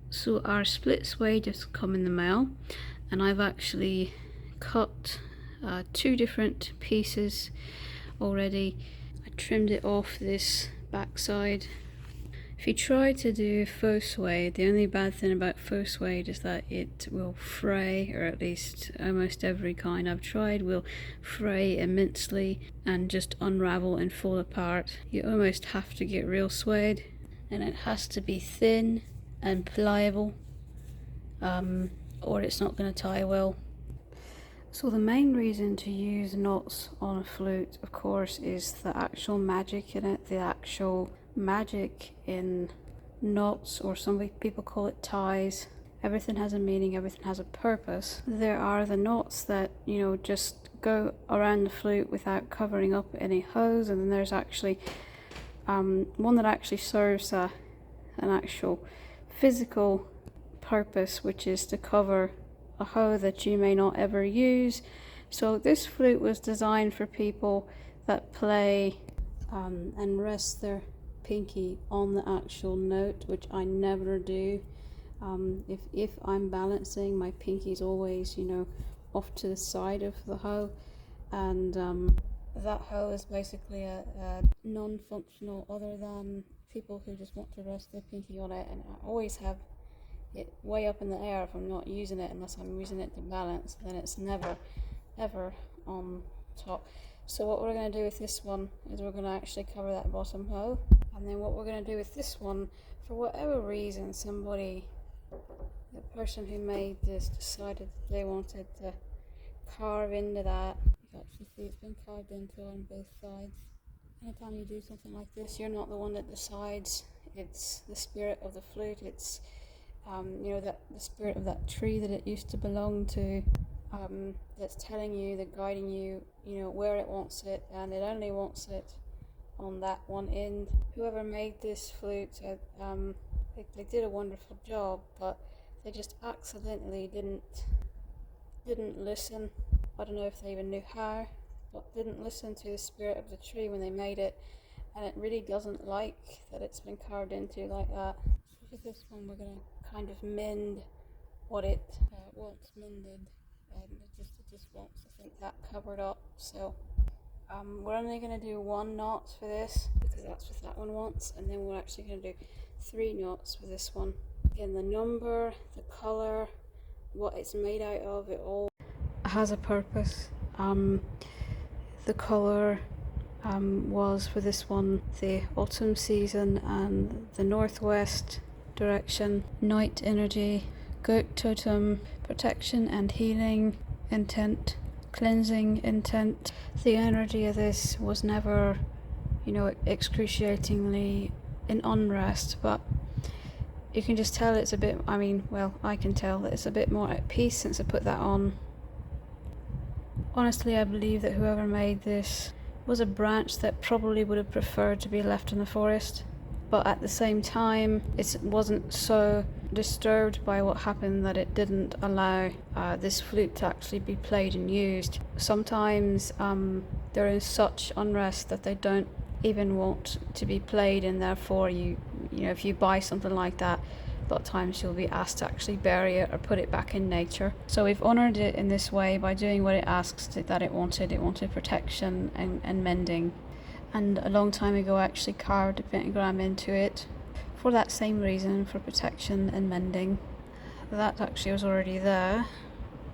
So our split sway just come in the mail, and I've actually cut two different pieces already. I trimmed it off this backside. If you try to do faux suede, the only bad thing about faux suede is that it will fray, or at least almost every kind I've tried will fray immensely and just unravel and fall apart. You almost have to get real suede, and it has to be thin and pliable, or it's not going to tie well. So the main reason to use knots on a flute, of course, is the actual magic in it, the actual magic in knots, or some people call it ties. Everything has a meaning, everything has a purpose. There are the knots that, you know, just go around the flute without covering up any hose, and then there's actually one that actually serves an actual physical purpose, which is to cover a hoe that you may not ever use. So this flute was designed for people that play and rest their pinky on the actual note, which I never do. If I'm balancing, my pinky's always, you know, off to the side of the hoe, and that hoe is basically a non-functional, other than people who just want to rest their pinky on it, and I always have it way up in the air if I'm not using it, unless I'm using it to balance, then it's never ever on top. So what we're going to do with this one is we're going to actually cover that bottom hoe, and then what we're going to do with this one, for whatever reason, the person who made this decided that they wanted to carve into that. You can actually see it's been carved into on both sides. Anytime you do something like this, you're not the one that decides, it's the spirit of the flute, it's you know, that the spirit of that tree that it used to belong to, that's telling you, that guiding you, you know, where it wants it, and it only wants it on that one end. Whoever made this flute, they did a wonderful job, but they just accidentally didn't listen. I don't know if they even knew how, but didn't listen to the spirit of the tree when they made it, and it really doesn't like that it's been carved into like that. With this one, we're going to kind of mend what it wants mended, and it just wants, I think, that covered up. So we're only going to do one knot for this, because that's what that one wants, and then we're actually going to do 3 knots for this one. Again, the number, the colour, what it's made out of, it all has a purpose. The colour was for this one the autumn season and the northwest direction, night energy, goat totem, protection and healing intent, cleansing intent. The energy of this was never, you know, excruciatingly in unrest, but you can just tell it's a bit, I mean, well, I can tell that it's a bit more at peace since I put that on. Honestly, I believe that whoever made this was a branch that probably would have preferred to be left in the forest, but at the same time it wasn't so disturbed by what happened that it didn't allow this flute to actually be played and used. Sometimes they're in such unrest that they don't even want to be played, and therefore you know, if you buy something like that, a lot of times you'll be asked to actually bury it or put it back in nature. So we've honoured it in this way by doing what it asks that it wanted. It wanted protection and mending. And a long time ago I actually carved a pentagram into it for that same reason, for protection and mending. That actually was already there,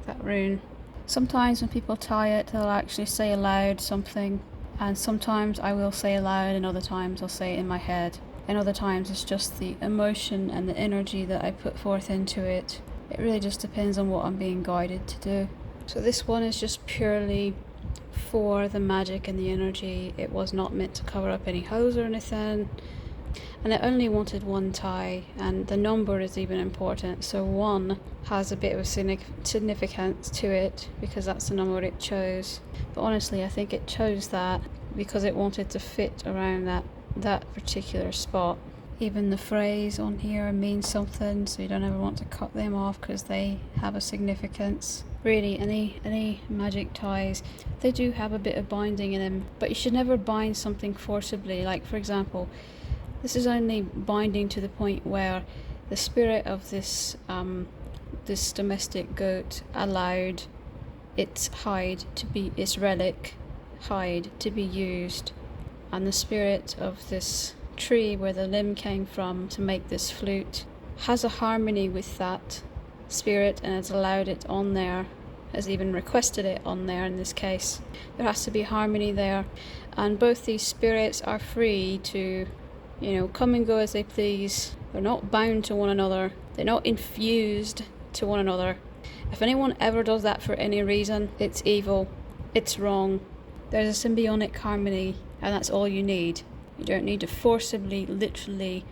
that rune. Sometimes when people tie it, they'll actually say aloud something, and sometimes I will say aloud, and other times I'll say it in my head, and other times it's just the emotion and the energy that I put forth into it. It really just depends on what I'm being guided to do. So this one is just purely for the magic and the energy. It was not meant to cover up any holes or anything, and it only wanted 1 tie, and the number is even important. So 1 has a bit of a significance to it because that's the number it chose, but honestly I think it chose that because it wanted to fit around that particular spot. Even the phrase on here means something, so you don't ever want to cut them off because they have a significance. Really, any magic ties, they do have a bit of binding in them, but you should never bind something forcibly. Like, for example, this is only binding to the point where the spirit of this this domestic goat allowed its relic hide to be used, and the spirit of this tree where the limb came from to make this flute has a harmony with that spirit and has allowed it on there, has even requested it on there in this case. There has to be harmony there, and both these spirits are free to, come and go as they please. They're not bound to one another, they're not infused to one another. If anyone ever does that for any reason, it's evil, it's wrong. There's a symbiotic harmony, and that's all you need. You don't need to forcibly, literally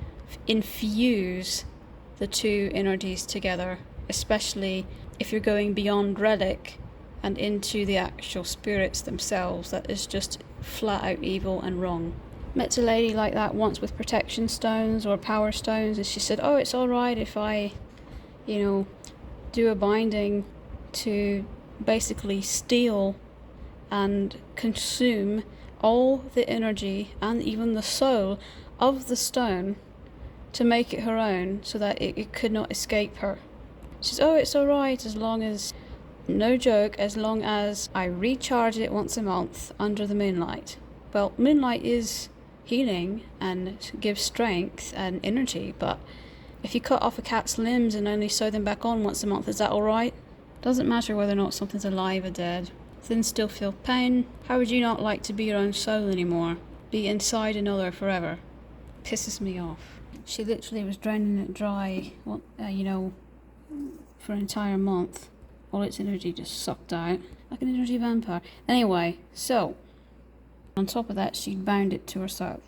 infuse the two energies together, especially if you're going beyond relic and into the actual spirits themselves. That is just flat out evil and wrong. Met a lady like that once with protection stones or power stones, and she said, oh, it's alright if I, do a binding to basically steal and consume all the energy and even the soul of the stone to make it her own, so that it could not escape her. She says, oh, it's alright as long as, no joke, as long as I recharge it once a month under the moonlight. Well, moonlight is healing and gives strength and energy, but if you cut off a cat's limbs and only sew them back on once a month, is that alright? Doesn't matter whether or not something's alive or dead. Things still feel pain. How would you not like to be your own soul anymore? Be inside another forever? Pisses me off. She literally was draining it dry, for an entire month. All its energy just sucked out, like an energy vampire. Anyway, so, on top of that, she bound it to herself.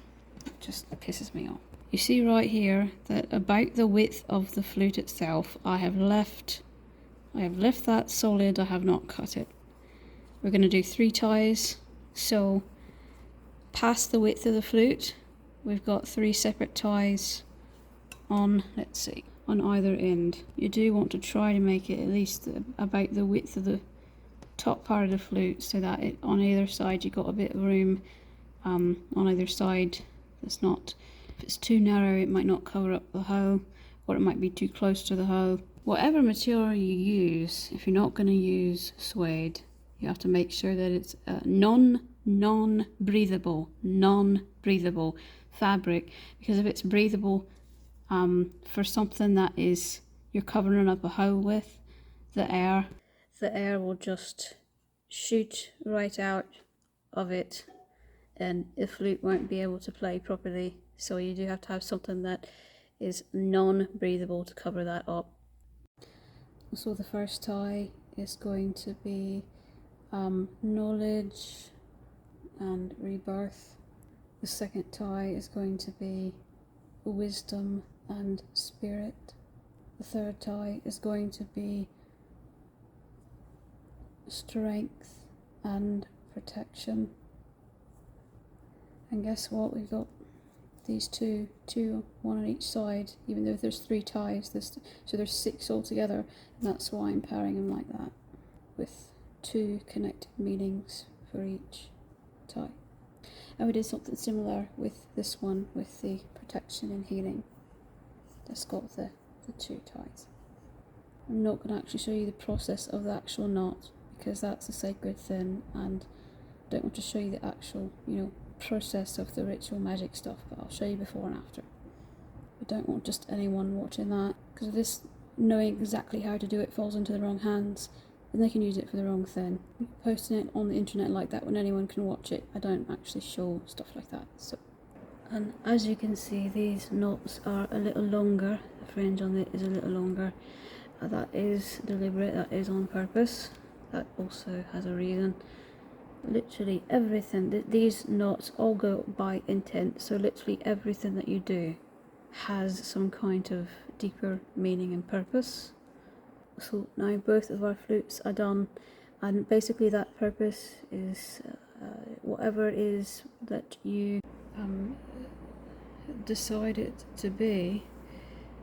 It just pisses me off. You see right here that about the width of the flute itself, I have left that solid, I have not cut it. We're going to do 3 ties, so past the width of the flute, we've got 3 separate ties on, on either end. You do want to try to make it at least about the width of the top part of the flute, so that on either side you've got a bit of room on either side. That's not, if it's too narrow it might not cover up the hole, or it might be too close to the hole. Whatever material you use, if you're not going to use suede, you have to make sure that it's non-breathable fabric, because if it's breathable for something that is you're covering up a hole with, the air will just shoot right out of it and the flute won't be able to play properly. So you do have to have something that is non-breathable to cover that up. So the first tie is going to be knowledge and rebirth. The second tie is going to be wisdom and spirit. The third tie is going to be strength and protection. And guess what? We've got these two, one on each side, even though there's 3 ties, so there's 6 altogether, and that's why I'm pairing them like that, with 2 connected meanings for each tie. And we did something similar with this one, with the protection and healing. That's got the 2 ties. I'm not going to actually show you the process of the actual knot, because that's a sacred thing, and I don't want to show you the actual, process of the ritual magic stuff, but I'll show you before and after. I don't want just anyone watching that, because this knowing exactly how to do it falls into the wrong hands, and they can use it for the wrong thing. Posting it on the internet like that when anyone can watch it, I don't actually show stuff like that. So, and as you can see, these knots are a little longer. The fringe on it is a little longer. That is deliberate, that is on purpose. That also has a reason. Literally everything, these knots all go by intent, so literally everything that you do has some kind of deeper meaning and purpose. So now both of our flutes are done, and basically that purpose is whatever it is that you decide it to be.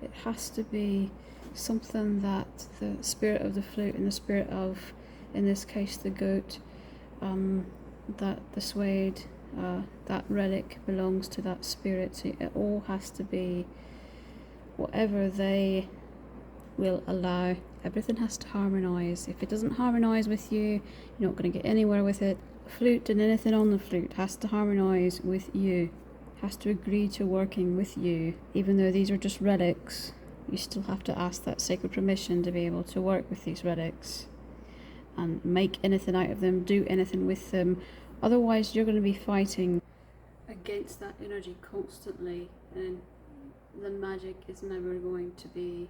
It has to be something that the spirit of the flute and the spirit of, in this case, the goat, that the suede, that relic belongs to that spirit. So it all has to be whatever they will allow. Everything has to harmonise. If it doesn't harmonise with you, you're not going to get anywhere with it. Flute and anything on the flute has to harmonise with you, has to agree to working with you. Even though these are just relics, you still have to ask that sacred permission to be able to work with these relics and make anything out of them, do anything with them. Otherwise you're going to be fighting against that energy constantly, and the magic is never going to be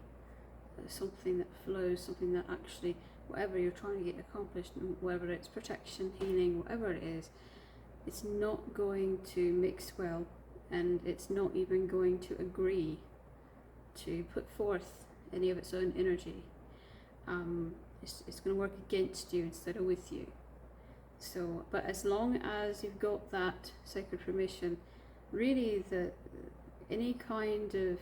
something that flows, something that actually, whatever you're trying to get accomplished, whether it's protection, healing, whatever it is, it's not going to mix well, and it's not even going to agree to put forth any of its own energy. It's going to work against you instead of with you. So, but as long as you've got that sacred permission, really any kind of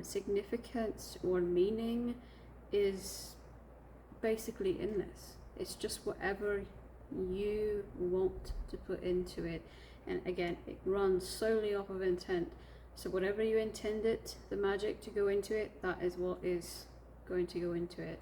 significance or meaning is basically endless. It's just whatever you want to put into it, and again, it runs solely off of intent. So whatever you intended the magic to go into it, that is what is going to go into it.